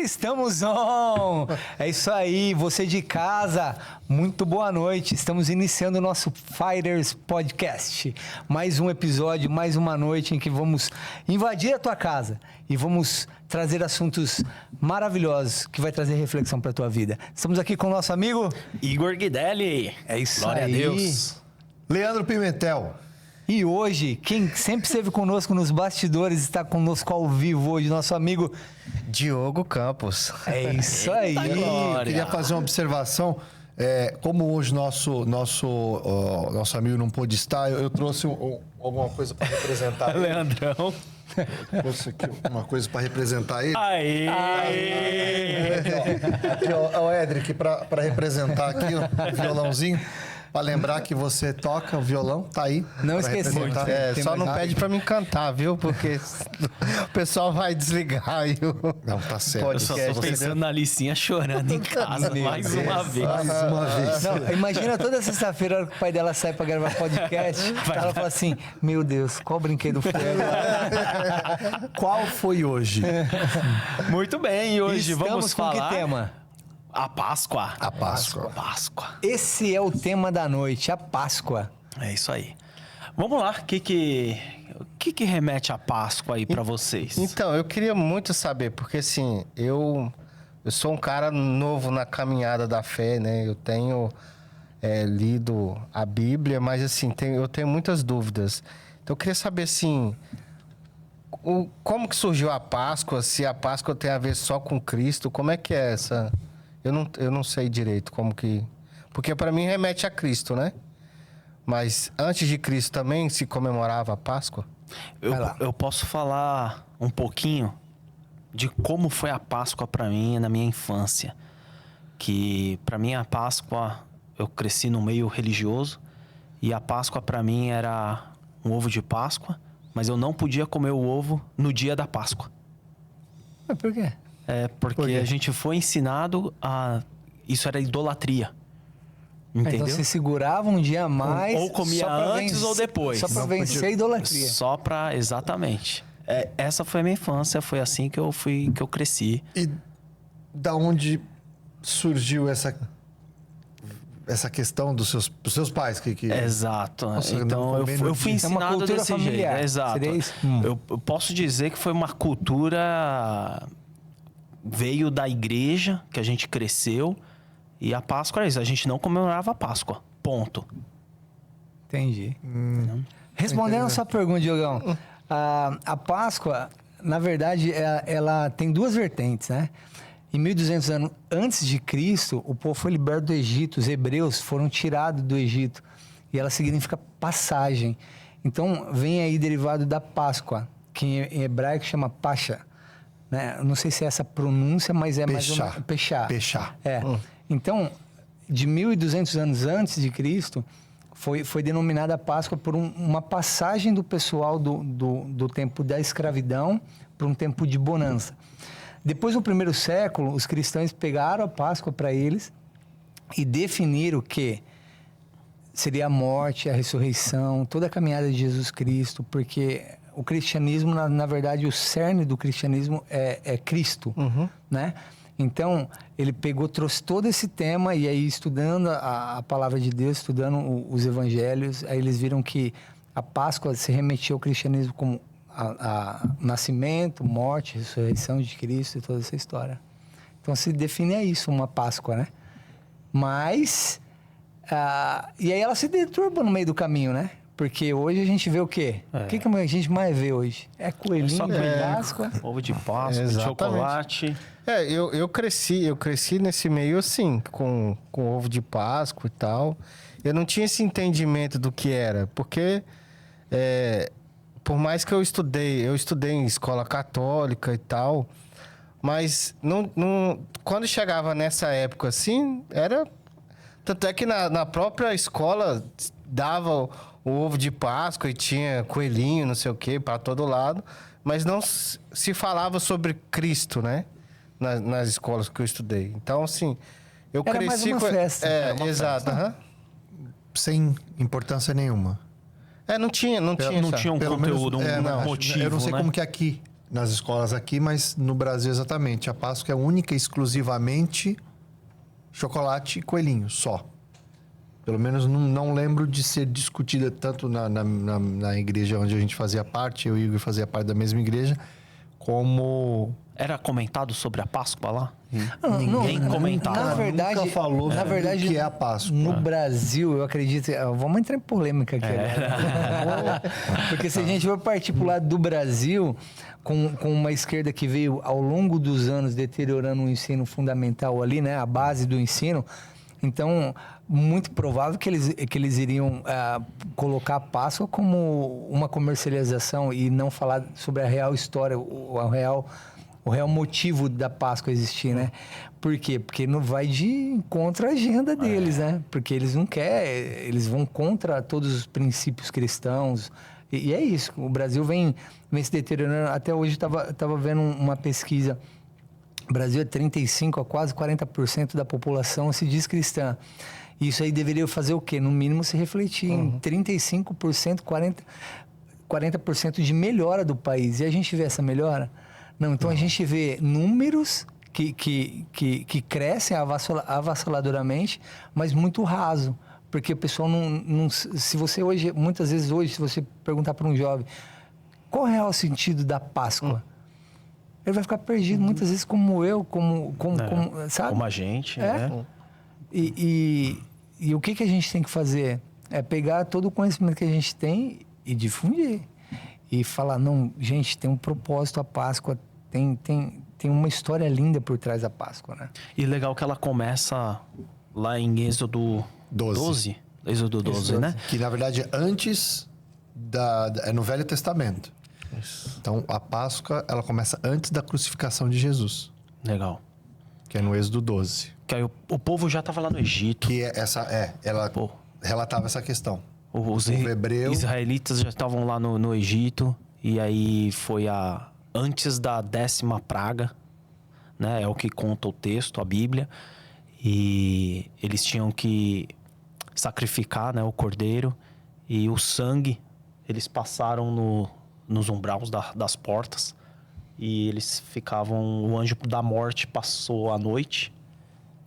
Estamos on! É isso aí, você de casa, muito boa noite. Estamos iniciando o nosso Fighters Podcast. Mais um episódio, mais uma noite em que vamos invadir a tua casa e vamos trazer assuntos maravilhosos que vai trazer reflexão para a tua vida. Estamos aqui com o nosso amigo Igor Guidelli. É isso Glória aí. a Deus. Leandro Pimentel. E hoje, quem sempre esteve conosco nos bastidores, está conosco ao vivo hoje, nosso amigo Diogo Campos. É isso aí. Eu queria fazer uma observação. Como hoje nosso amigo não pôde estar, eu trouxe alguma coisa para representar ele. Leandrão. Trouxe aqui uma coisa para representar ele. Aê! Aqui, ó, Edric, para representar aqui o violãozinho. Pra lembrar que você toca o violão, tá aí. Não pra esqueci. representar. Só não pede pra me cantar, viu? Porque o pessoal vai desligar. Não, tá certo. Eu só tô pensando na Alicinha chorando em casa mais uma vez. Mais uma vez. Não, imagina toda sexta-feira, a hora que o pai dela sai pra gravar podcast, ela fala assim, meu Deus, qual brinquedo foi agora? Qual foi hoje? Muito bem, e hoje Estamos vamos com falar... que tema? A Páscoa. A Páscoa. Páscoa. Esse é o tema da noite, a Páscoa. É isso aí. Vamos lá, o que remete a Páscoa aí pra vocês? Então, eu queria muito saber, porque assim, eu sou um cara novo na caminhada da fé, né? Eu tenho lido a Bíblia, mas assim, eu tenho muitas dúvidas. Então, eu queria saber, assim, como que surgiu a Páscoa, se a Páscoa tem a ver só com Cristo, como é que é essa... Eu não sei direito como que... Porque para mim remete a Cristo, né? Mas antes de Cristo também se comemorava a Páscoa? Eu posso falar um pouquinho de como foi a Páscoa para mim na minha infância. Que para mim a Páscoa, eu cresci no meio religioso e a Páscoa para mim era um ovo de Páscoa, mas eu não podia comer o ovo no dia da Páscoa. Mas por quê? Porque a gente foi ensinado a... Isso era idolatria. Entendeu? Então você segurava um dia a mais... Ou comia antes ou depois. Só pra vencer a idolatria. Só pra... Exatamente. Essa foi a minha infância, foi assim que eu cresci. E da onde surgiu essa questão dos seus pais? Exato. Nossa, então eu fui É uma ensinado cultura desse familiar. jeito. Exato. Seria isso? Eu posso dizer que foi uma cultura... Veio da igreja, que a gente cresceu. E a Páscoa era isso. A gente não comemorava a Páscoa. Ponto. Entendi. Respondendo a sua pergunta, Diogão. A Páscoa, na verdade, ela tem duas vertentes, né? Em 1200 anos antes de Cristo, o povo foi liberto do Egito. Os hebreus foram tirados do Egito. E ela significa passagem. Então, vem aí derivado da Páscoa, que em hebraico chama Pascha. Né? Não sei se é essa pronúncia, mas é mais ou menos... Pechá. Pechá. Então, de 1200 anos antes de Cristo, foi denominada a Páscoa por uma passagem do pessoal do tempo da escravidão para um tempo de bonança. Depois, no primeiro século, os cristãos pegaram a Páscoa para eles e definiram que seria a morte, a ressurreição, toda a caminhada de Jesus Cristo, porque... O cristianismo, na verdade, o cerne do cristianismo é Cristo, né? Então, ele trouxe todo esse tema e aí estudando a palavra de Deus, estudando os evangelhos, aí eles viram que a Páscoa se remetia ao cristianismo como a nascimento, morte, ressurreição de Cristo e toda essa história. Então, se define isso, uma Páscoa, né? Mas, e aí ela se deturba no meio do caminho, né? Porque hoje a gente vê o quê? O que a gente mais vê hoje? É coelhinho de Páscoa. Ovo de Páscoa, de chocolate. Eu cresci nesse meio assim, com ovo de Páscoa e tal. Eu não tinha esse entendimento do que era, porque por mais que eu estudei em escola católica e tal, mas quando chegava nessa época assim, era... Tanto é que na própria escola dava o ovo de Páscoa e tinha coelhinho, não sei o quê, para todo lado. Mas não se falava sobre Cristo, né? Nas escolas que eu estudei. Então, assim, eu Era cresci... mais uma festa. Exato. Sem importância nenhuma. Não tinha Não tinha um conteúdo, um motivo, Eu não sei né? como que aqui nas escolas aqui, mas no Brasil exatamente. A Páscoa é única e exclusivamente chocolate e coelhinho, só. Pelo menos não lembro de ser discutida tanto na igreja onde a gente fazia parte, eu e o Igor fazia parte da mesma igreja, como... Era comentado sobre a Páscoa lá? Ninguém comentava. Na verdade, nunca falou na sobre verdade, o que é a Páscoa. No Brasil, eu acredito... Vamos entrar em polêmica aqui agora. Porque se a gente for partir pro lado do Brasil, com uma esquerda que veio ao longo dos anos deteriorando o ensino fundamental ali, né? A base do ensino. Então, muito provável que eles iriam colocar a Páscoa como uma comercialização e não falar sobre a real história, o real motivo da Páscoa existir, né? Por quê? Porque não vai de contra a agenda deles, né? Porque eles não querem, eles vão contra todos os princípios cristãos. E é isso, o Brasil vem se deteriorando. Até hoje estava vendo uma pesquisa. O Brasil é 35% a quase 40% da população se diz cristã. Isso aí deveria fazer o quê? No mínimo se refletir em 35%, 40% de melhora do país. E a gente vê essa melhora? Não, então a gente vê números que crescem avassaladoramente, mas muito raso. Porque o pessoal não... Se você hoje, muitas vezes hoje, se você perguntar para um jovem, qual é o sentido da Páscoa? Ele vai ficar perdido, muitas vezes como eu, sabe? Como a gente, né? E o que a gente tem que fazer? É pegar todo o conhecimento que a gente tem e difundir. E falar, não, gente, tem um propósito a Páscoa, tem uma história linda por trás da Páscoa, né? E legal que ela começa lá em Êxodo 12. Êxodo 12, né? Que, na verdade, antes é no Velho Testamento. Então, a Páscoa, ela começa antes da crucificação de Jesus. Legal. Que é no Êxodo 12. Que aí o povo já estava lá no Egito. Que ela relatava essa questão. Os povo hebreu. israelitas já estavam lá no Egito. E aí foi antes da 10ª praga, né? É o que conta o texto, a Bíblia. E eles tinham que sacrificar, né, o cordeiro. E o sangue, eles passaram nos umbraus das portas. E eles ficavam... O anjo da morte passou a noite.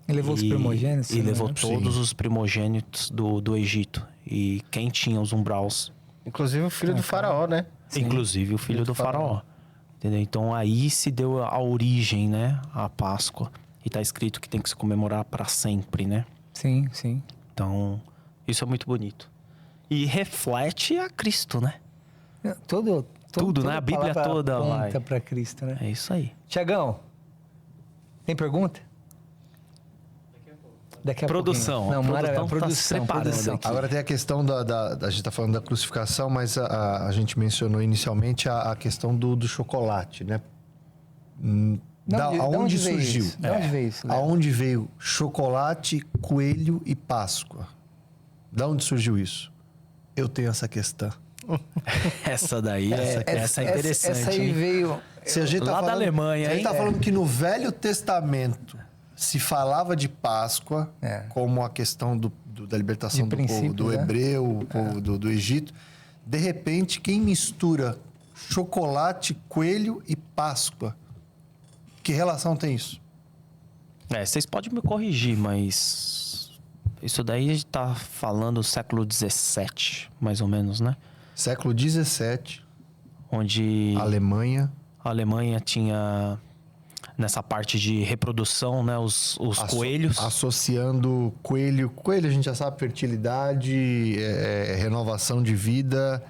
E levou os primogênitos? E levou né? todos os primogênitos do Egito. E quem tinha os umbraus? Inclusive o filho do faraó, né? Sim. Inclusive o filho do faraó. Entendeu? Então aí se deu a origem, né? A Páscoa. E tá escrito que tem que se comemorar para sempre, né? Sim, sim. Então, isso é muito bonito. E reflete a Cristo, né? Tudo, né? A Bíblia toda aponta para Cristo, né? É isso aí. Tiagão, tem pergunta? Daqui a Produção. pouquinho. Não, maravilha. Produção. Produção. Agora tem a questão a gente tá falando da crucificação, mas a gente mencionou inicialmente a questão do chocolate, né? Aonde surgiu? De onde veio isso? Aonde veio chocolate, coelho e Páscoa? Da onde surgiu isso? Eu tenho essa questão. Essa daí essa é interessante. Essa aí veio... Se a gente lá da Alemanha, a gente hein? tá falando que no Velho Testamento se falava de Páscoa como a questão da libertação do povo, do hebreu, o povo do Egito. De repente, quem mistura chocolate, coelho e Páscoa? Que relação tem isso? Vocês podem me corrigir, mas... Isso daí a gente tá falando do século XVII, mais ou menos, né? Século XVII. Onde... A Alemanha tinha... Nessa parte de reprodução, né? Os coelhos. Associando coelho... Coelho a gente já sabe, fertilidade, renovação de vida.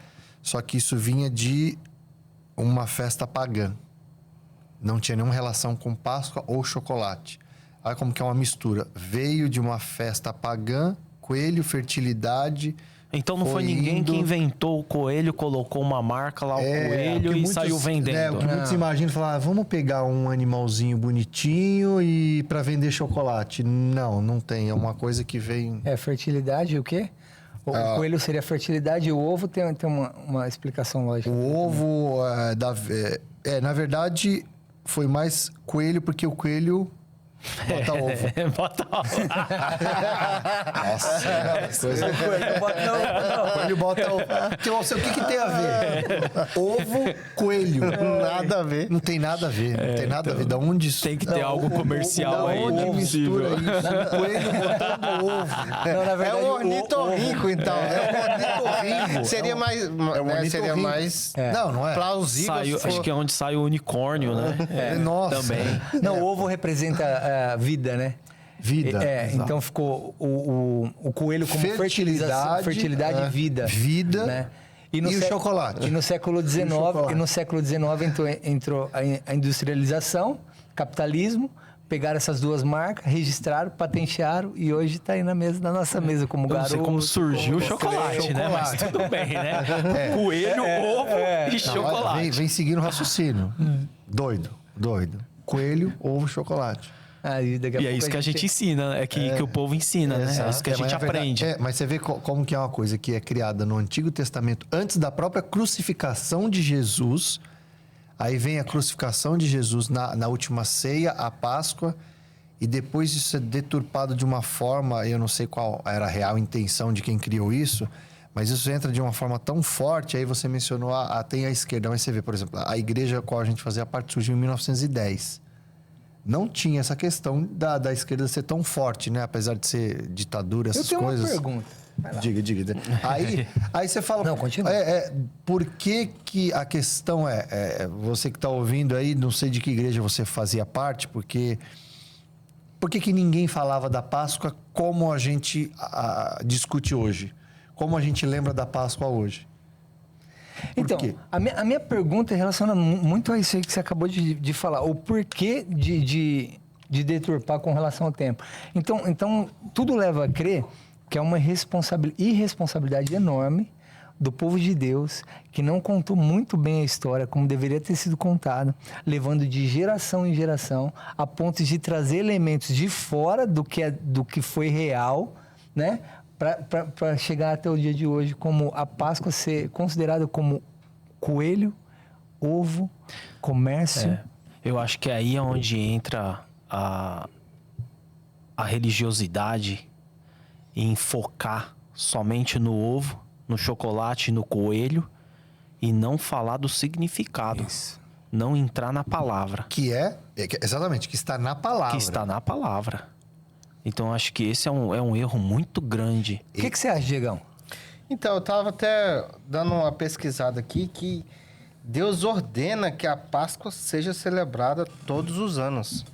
Só que isso vinha de uma festa pagã. Não tinha nenhuma relação com Páscoa ou chocolate. Olha como que é uma mistura. Veio de uma festa pagã, coelho, fertilidade... Então não foi ninguém que inventou o coelho, colocou uma marca lá, o coelho, e saiu vendendo. O que muitos imaginam, falar, vamos pegar um animalzinho bonitinho e para vender chocolate. Não tem. É uma coisa que vem... fertilidade, o quê? O coelho seria fertilidade e o ovo tem uma explicação lógica. O ovo, na verdade, foi mais coelho, porque o coelho Bota ovo. Bota ovo. Nossa, coisa... Coelho bota ovo. Então, o que tem a ver? Ovo, coelho. Nada a ver. Não tem nada a ver. Não tem nada a ver. Da onde isso... Tem que ter algo comercial aí, onde não é mistura possível. isso? O coelho botando ovo. Não, na verdade, É um ornitorrinco, então. É um ornitorrinco. Seria mais... Seria ornitorrinco. mais Não é. plausível. Saiu, se for- acho que é onde sai o unicórnio, né? Nossa. Também. Não, o ovo representa a vida, né? Vida. exato. Então ficou o coelho como Fertilidade, fertilidade e vida. Vida né? e o chocolate. E no século XIX, entrou a industrialização, capitalismo, pegaram essas duas marcas, registraram, patentearam e hoje está aí na nossa mesa como Eu não garoto. sei como surgiu o como chocolate, né? Mas tudo bem, né? Coelho, ovo e Não, chocolate. vem seguindo o raciocínio. Doido. Coelho, ovo, chocolate. Aí, daqui a E é pouco isso que a gente ensina, que o povo ensina, né? É isso que a mas gente na verdade- aprende. mas você vê como que é uma coisa que é criada no Antigo Testamento, antes da própria crucificação de Jesus. Aí vem a crucificação de Jesus na última ceia, a Páscoa, e depois isso é deturpado de uma forma, eu não sei qual era a real intenção de quem criou isso, mas isso entra de uma forma tão forte. Aí você mencionou, tem a esquerda, mas você vê, por exemplo, a igreja a qual a gente fazia parte surgiu em 1910. Não tinha essa questão da esquerda ser tão forte, né? Apesar de ser ditadura, essas Eu tenho coisas. uma pergunta. Diga. Aí você fala... Não, continua. Por que a questão você que está ouvindo aí, não sei de que igreja você fazia parte, porque... Por que ninguém falava da Páscoa como a gente discute hoje? Como a gente lembra da Páscoa hoje? Então, quê? a minha pergunta relaciona muito a isso aí que você acabou de falar. O porquê de deturpar com relação ao tempo. Então, tudo leva a crer que é uma irresponsabilidade enorme do povo de Deus, que não contou muito bem a história como deveria ter sido contada, levando de geração em geração, a ponto de trazer elementos de fora do que foi real, né? Para chegar até o dia de hoje, como a Páscoa ser considerada como coelho, ovo, comércio. Eu acho que aí é onde entra a religiosidade em focar somente no ovo, no chocolate e no coelho e não falar do significado. Isso. Não entrar na palavra. Exatamente, que está na palavra. Que está na palavra. Então, acho que esse é um erro muito grande. O que você acha, Diegão? Então, eu tava até dando uma pesquisada aqui que Deus ordena que a Páscoa seja celebrada todos os anos.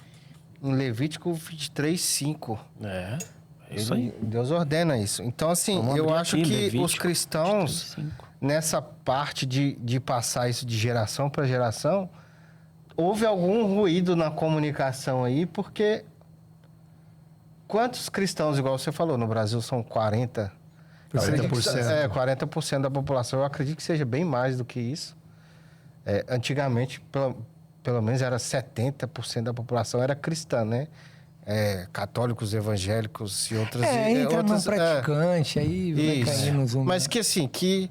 Em Levítico 23:5. Isso aí. Deus ordena isso. Então, assim, Vamos eu abrir acho aqui, que Levítico os cristãos, 23:5. nessa parte de passar isso de geração para geração, houve algum ruído na comunicação aí, porque quantos cristãos, igual você falou, no Brasil são 40%. 40%. 40% da população. Eu acredito que seja bem mais do que isso. Antigamente, pelo menos era 70% da população era cristã, né? Católicos, evangélicos e outras... entra no outras, praticante, aí vai cair no zoom. Mas que assim, que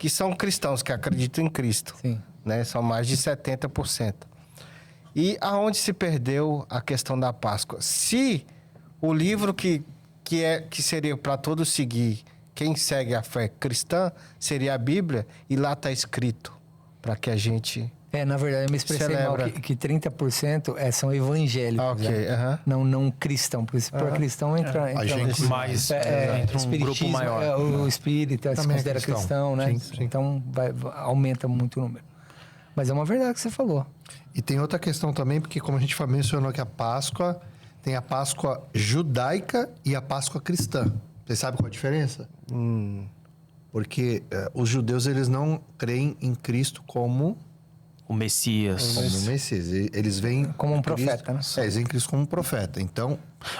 são cristãos, que acreditam em Cristo. Sim. Né? São mais de 70%. E aonde se perdeu a questão da Páscoa? Se o livro que seria para todos seguir, quem segue a fé cristã, seria a Bíblia, e lá está escrito para que a gente... Na verdade, eu me expressei mal que 30% são evangélicos. Ok, né? Não cristão. Porque se for cristão, entra A gente mais, entra um grupo espiritismo, maior. O espírita se Também é considera cristão, né? Sim, sim. Então, aumenta muito o número. Mas é uma verdade que você falou. E tem outra questão também, porque como a gente mencionou que a Páscoa, tem a Páscoa judaica e a Páscoa cristã. Você sabe qual a diferença? Porque os judeus, eles não creem em Cristo como O Messias. o Messias. Eles veem Como um Cristo- profeta, né? Eles veem Cristo como um profeta. Então,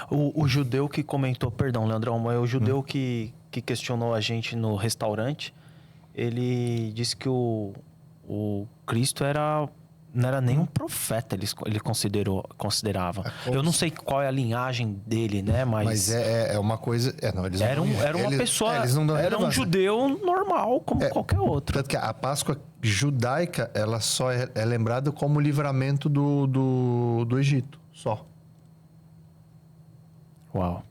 O judeu que comentou, perdão, Leandrão, é o judeu que questionou a gente no restaurante. Ele disse que o Cristo não era nem um profeta, ele considerava. Eu não sei qual é a linhagem dele, né? mas é uma coisa... não, eles não Era uma eles- pessoa, eles não dão era um relevância. judeu normal, como qualquer outro. Tanto que a Páscoa judaica, ela só é lembrada como o livramento do Egito, só. Uau.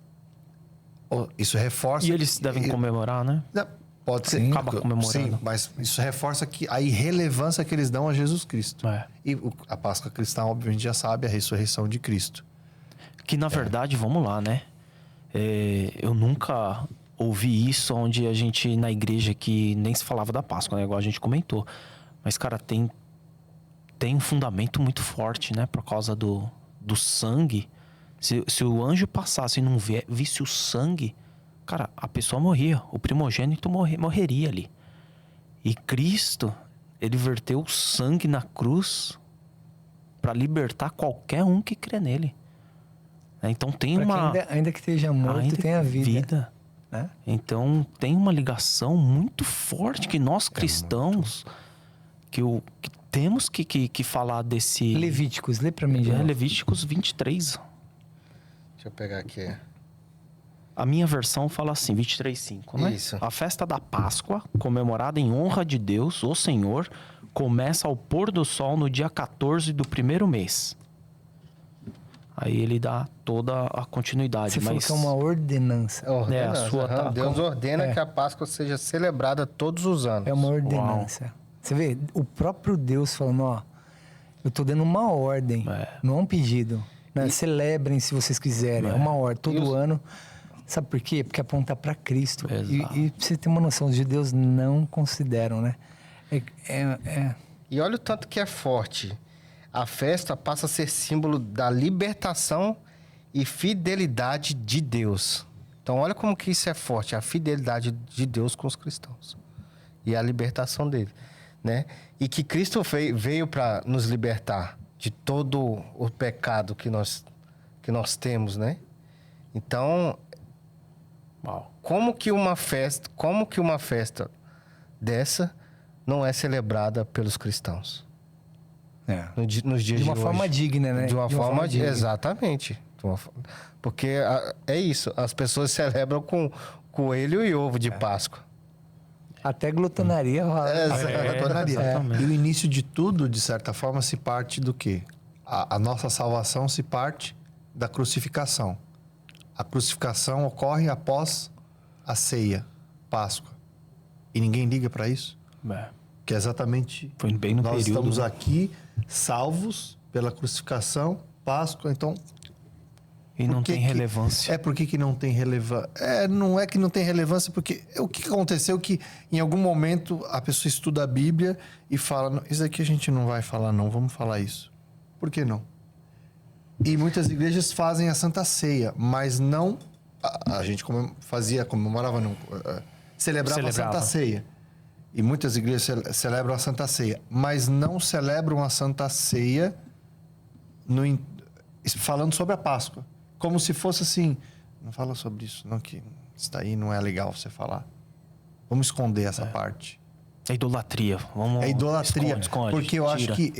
Isso reforça... E eles devem comemorar, né? Não, pode ser. Acaba comemorando. Sim, mas isso reforça a irrelevância que eles dão a Jesus Cristo. É. E a Páscoa cristã, obviamente, já sabe a ressurreição de Cristo. Que na verdade, vamos lá, né? Eu nunca ouvi isso onde a gente, na igreja, que nem se falava da Páscoa, né? Igual a gente comentou. Mas, cara, tem um fundamento muito forte, né? Por causa do sangue. Se o anjo passasse e não visse o sangue, cara, a pessoa morria. O primogênito morreria ali. E Cristo, ele verteu o sangue na cruz para libertar qualquer um que crê nele. Então tem Pra uma... quem ainda que esteja morto, ainda tem a vida. Né? Então tem uma ligação muito forte que nós cristãos que temos que falar desse... Levíticos, lê pra mim, já. Levíticos 23. Deixa eu pegar aqui. A minha versão fala assim, 23:5, né? Isso. A festa da Páscoa, comemorada em honra de Deus, o Senhor, começa ao pôr do sol no dia 14 do primeiro mês. Aí ele dá toda a continuidade. Você falou mas que é uma ordenança. Ordenança, a sua tá- Deus ordena que a Páscoa seja celebrada todos os anos. É uma ordenança. Você vê, o próprio Deus falando, ó, eu tô dando uma ordem, não é um pedido. Né? Celebrem se vocês quiserem, é uma ordem, todo ano. Sabe por quê? Porque aponta para Cristo. E pra você ter uma noção, os judeus não consideram, né? E olha o tanto que é forte. A festa passa a ser símbolo da libertação e fidelidade de Deus. Então olha como que isso é forte, a fidelidade de Deus com os cristãos. E a libertação dele, né? E que Cristo veio para nos libertar de todo o pecado que nós temos, né? Então, como que uma festa dessa não é celebrada pelos cristãos? Nos dias de hoje. De uma forma digna, né? De uma forma digna. Exatamente. Porque é isso, as pessoas celebram com coelho e ovo de Páscoa. Até glutonaria rola. Glutonaria. E o início de tudo, de certa forma, se parte do quê? A nossa salvação se parte da crucificação. A crucificação ocorre após a ceia, Páscoa. E ninguém liga para isso. Que é exatamente... Foi bem no nós período, estamos né? aqui salvos pela crucificação, Páscoa, então... E não tem relevância. Por que não tem relevância? Não é que não tem relevância, porque o que aconteceu que em algum momento a pessoa estuda a Bíblia e fala, "Não, isso aqui a gente não vai falar não, vamos falar isso." Por que não? E muitas igrejas fazem a Santa Ceia, mas não... A gente comemorava, não, celebrava a Santa Ceia. E muitas igrejas celebram a Santa Ceia, mas não celebram a Santa Ceia falando sobre a Páscoa. Como se fosse assim, não fala sobre isso, não, que isso daí não é legal você falar. Vamos esconder essa parte. É idolatria. É idolatria, esconde, porque eu tira. acho que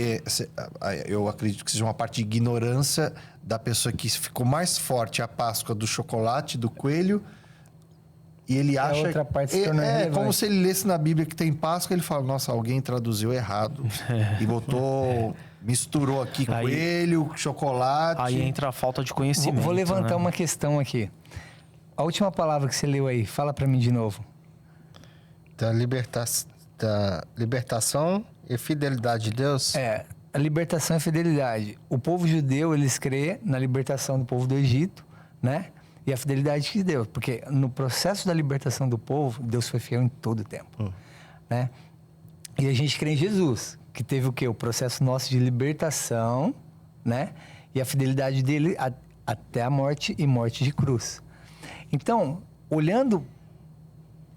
eu acredito que seja uma parte de ignorância da pessoa que ficou mais forte a Páscoa do chocolate, do coelho, e ele acha... outra parte se torna é relevante. como se ele lesse na Bíblia que tem Páscoa, ele fala, nossa, alguém traduziu errado. E botou... Misturou aqui coelho, chocolate. Aí entra a falta de conhecimento. Vou levantar né? uma questão aqui. A última palavra que você leu aí, fala pra mim de novo. Da libertação e fidelidade de Deus? A libertação e fidelidade. O povo judeu, eles crê na libertação do povo do Egito, né? E a fidelidade de Deus. Porque no processo da libertação do povo, Deus foi fiel em todo o tempo, né? E a gente crê em Jesus, que teve o quê? O processo nosso de libertação, né? E a fidelidade dele até a morte e morte de cruz. Então, olhando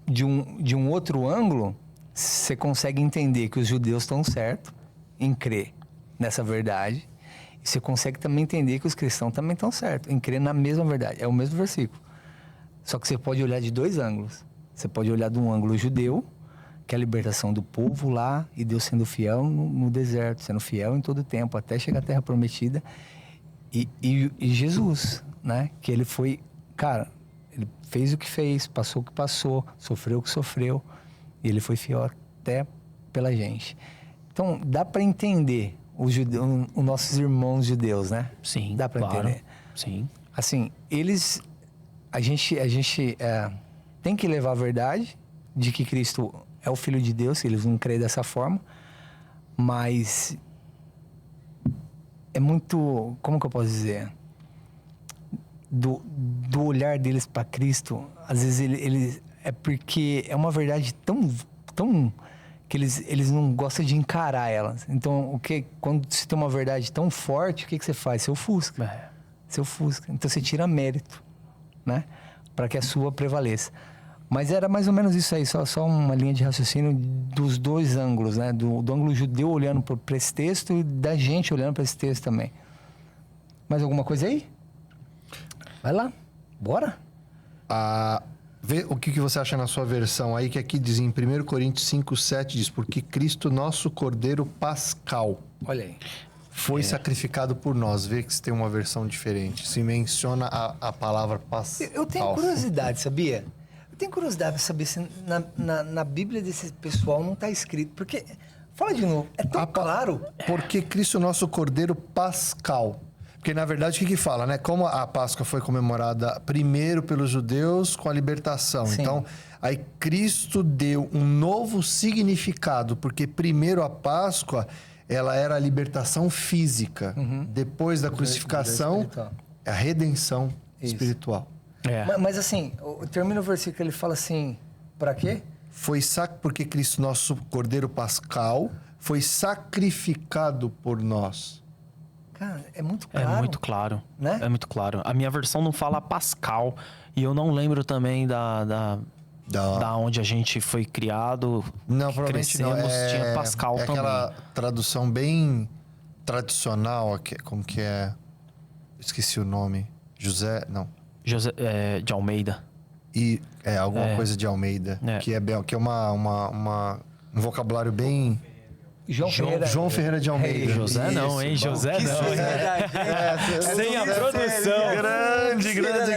de um outro ângulo, você consegue entender que os judeus estão certos em crer nessa verdade. E você consegue também entender que os cristãos também estão certos em crer na mesma verdade. É o mesmo versículo. Só que você pode olhar de dois ângulos. Você pode olhar de um ângulo judeu, que é a libertação do povo lá, e Deus sendo fiel no deserto, sendo fiel em todo o tempo, até chegar à Terra Prometida. E Jesus, né? Que ele foi... Cara, ele fez o que fez, passou o que passou, sofreu o que sofreu, e ele foi fiel até pela gente. Então, dá para entender os nossos irmãos judeus, né? Sim, dá para claro. entender. Sim. Assim, eles a gente tem que levar a verdade de que Cristo é o Filho de Deus, se eles não creem dessa forma, mas é muito, como que eu posso dizer? Do olhar deles para Cristo, às vezes ele é porque é uma verdade tão que eles não gostam de encarar elas. Então, quando se tem uma verdade tão forte, o que você faz? Você ofusca. Você ofusca. Então, você tira mérito, né? Para que a sua prevaleça. Mas era mais ou menos isso aí, só uma linha de raciocínio dos dois ângulos, né? Do ângulo judeu olhando para esse texto e da gente olhando para esse texto também. Mais alguma coisa aí? Vai lá, bora. Vê o que você acha na sua versão aí, que aqui diz em 1 Coríntios 5:7, diz, porque Cristo, nosso Cordeiro Pascal, Olha aí. foi sacrificado por nós. Vê que se tem uma versão diferente. Se menciona a palavra pascal. Eu tenho curiosidade, sabia? Eu tenho curiosidade para saber se na Bíblia desse pessoal não está escrito. Porque, fala de novo, é tão claro. Porque Cristo, nosso Cordeiro Pascal. Porque, na verdade, o que fala, né? Como a Páscoa foi comemorada primeiro pelos judeus com a libertação. Sim. Então, aí Cristo deu um novo significado. Porque primeiro a Páscoa, ela era a libertação física. Depois da crucificação, a redenção espiritual. Mas assim, termina o versículo, ele fala assim, para quê? Porque Cristo, nosso Cordeiro Pascal, foi sacrificado por nós. Cara, é muito claro. É muito claro, né? É muito claro. A minha versão não fala Pascal. E eu não lembro também da onde a gente foi criado. Não, que provavelmente crescemos, não. tinha Pascal também. Aquela tradução bem tradicional, como que é? Esqueci o nome. José, não. José de Almeida. E alguma coisa de Almeida. Que é um vocabulário bem... João Ferreira de Almeida. José não, hein? José não. Sem a produção.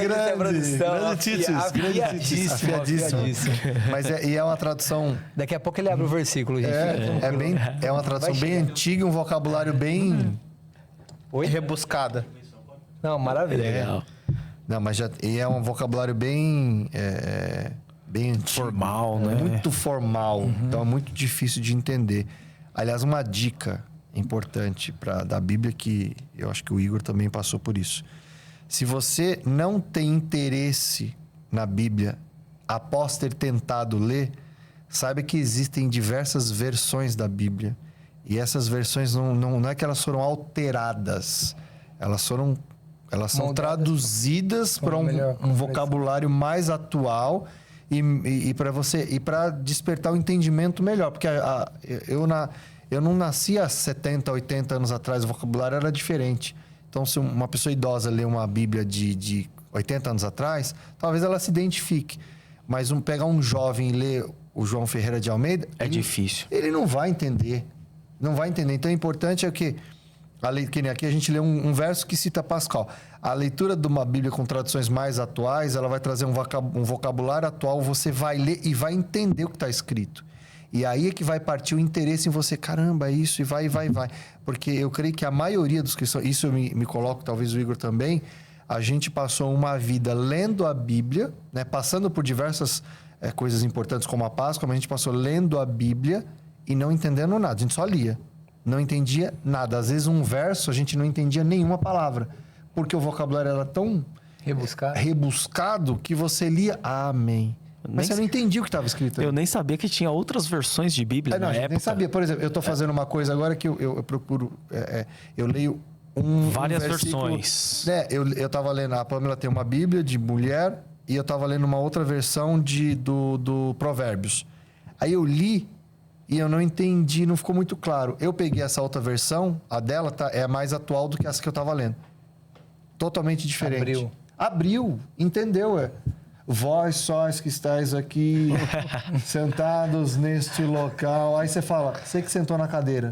Grande Titus. Afiadíssimo. Mas é uma tradução... Daqui a pouco ele abre o versículo, gente. É uma tradução bem antiga, um vocabulário bem... Rebuscada. Não, maravilha. Legal. Não, mas é um vocabulário bem antigo. Formal, né? Muito formal. Então é muito difícil de entender. Aliás, uma dica importante da Bíblia, que eu acho que o Igor também passou por isso. Se você não tem interesse na Bíblia, após ter tentado ler, saiba que existem diversas versões da Bíblia. E essas versões não é que elas foram alteradas. Elas são traduzidas para um vocabulário mais atual e para despertar o entendimento melhor. Porque eu não nasci há 70, 80 anos atrás, o vocabulário era diferente. Então, se uma pessoa idosa lê uma Bíblia de 80 anos atrás, talvez ela se identifique. Mas pegar um jovem e ler o João Ferreira de Almeida... difícil. Ele não vai entender. Não vai entender. Então, o importante é que aqui a gente lê um verso que cita Pascal. A leitura de uma Bíblia com traduções mais atuais, ela vai trazer um vocabulário atual, você vai ler e vai entender o que está escrito. E aí é que vai partir o interesse em você. Caramba, é isso, e vai. Porque eu creio que a maioria dos cristãos, isso eu me coloco, talvez o Igor também, a gente passou uma vida lendo a Bíblia, né, passando por diversas coisas importantes como a Páscoa, mas a gente passou lendo a Bíblia e não entendendo nada, a gente só lia. Não entendia nada. Às vezes um verso a gente não entendia nenhuma palavra. Porque o vocabulário era tão rebuscado que você lia amém. Mas você não entendia o que estava escrito ali. Eu nem sabia que tinha outras versões de Bíblia na época. Nem sabia. Por exemplo, eu estou fazendo uma coisa agora que eu procuro... eu leio várias versículo, versões. Eu estava lendo... A Pamela tem uma Bíblia de mulher e eu estava lendo uma outra versão do Provérbios. Aí eu li e eu não entendi, não ficou muito claro. Eu peguei essa outra versão, a dela é mais atual do que essa que eu estava lendo. Totalmente diferente. Abriu, entendeu? Vós sóis que estáis aqui sentados neste local. Aí você fala, você que sentou na cadeira.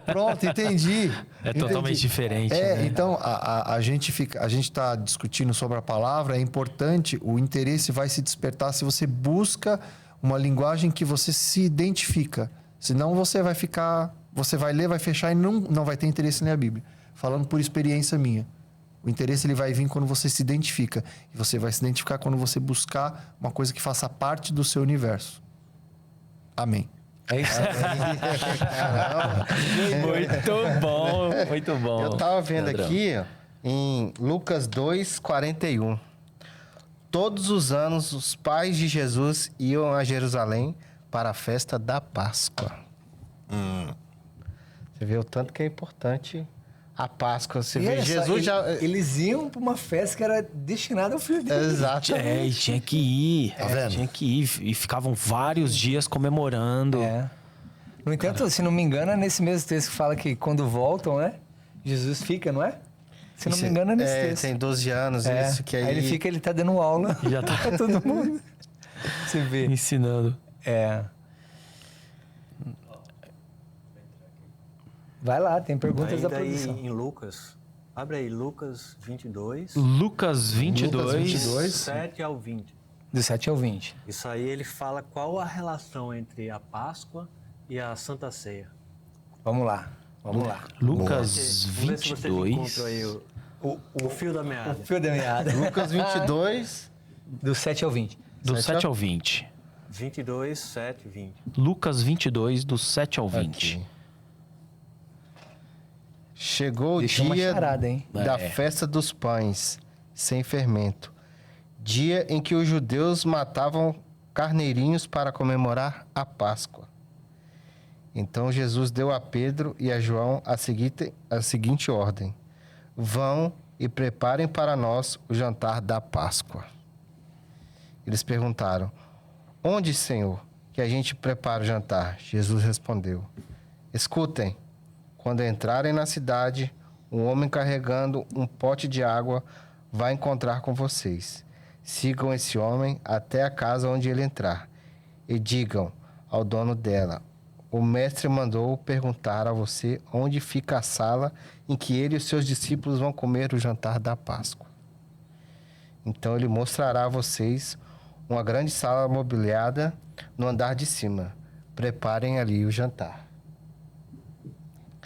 Pronto, entendi. Totalmente diferente. Né? Então a gente está discutindo sobre a palavra. É importante, o interesse vai se despertar se você busca uma linguagem que você se identifica. Senão você vai ler, vai fechar e não vai ter interesse em ler a Bíblia. Falando por experiência minha. O interesse ele vai vir quando você se identifica. E você vai se identificar quando você buscar uma coisa que faça parte do seu universo. Amém. É isso. Muito bom, muito bom. Eu tava vendo Leandrão. aqui, ó, em Lucas 2:41. Todos os anos, os pais de Jesus iam a Jerusalém para a festa da Páscoa. Você vê o tanto que é importante a Páscoa. Você E vê, olha só, Jesus já... Eles iam para uma festa que era destinada ao filho dele. Exato. E tinha que ir. vendo? Tinha que ir. E ficavam vários dias comemorando. É. No entanto, se não me engano, é nesse mesmo texto que fala que quando voltam, né? Jesus fica, não é? Se não me engano, é nesse texto. Tem 12 anos, É. isso que aí... Ele tá dando aula. Já tá pra todo mundo. Você vê. ensinando. É. Vai lá, tem perguntas da Ainda aí produção. em Lucas, abre aí, Lucas 22, Lucas 22. Lucas 22. 7 ao 20. Do 7 ao 20. Isso aí ele fala qual a relação entre a Páscoa e a Santa Ceia. Vamos lá. Vamos lá. Lucas Vamos ver se vocês 22. encontram aí o fio da meada. O fio da meada. Lucas 22... Do 7 ao 20. Do 7 ao 20. 22, 7, 20. Lucas 22, do 7 ao 20. Aqui. Chegou o Deixou uma dia charada, hein? da É. festa dos pães, sem fermento. Dia em que os judeus matavam carneirinhos para comemorar a Páscoa. Então Jesus deu a Pedro e a João a seguinte ordem: vão e preparem para nós o jantar da Páscoa. Eles perguntaram: onde, Senhor, que a gente prepara o jantar? Jesus respondeu: escutem. Quando entrarem na cidade, um homem carregando um pote de água vai encontrar com vocês. Sigam esse homem até a casa onde ele entrar e digam ao dono dela: o mestre mandou perguntar a você onde fica a sala em que ele e os seus discípulos vão comer o jantar da Páscoa. Então ele mostrará a vocês uma grande sala mobiliada no andar de cima. Preparem ali o jantar.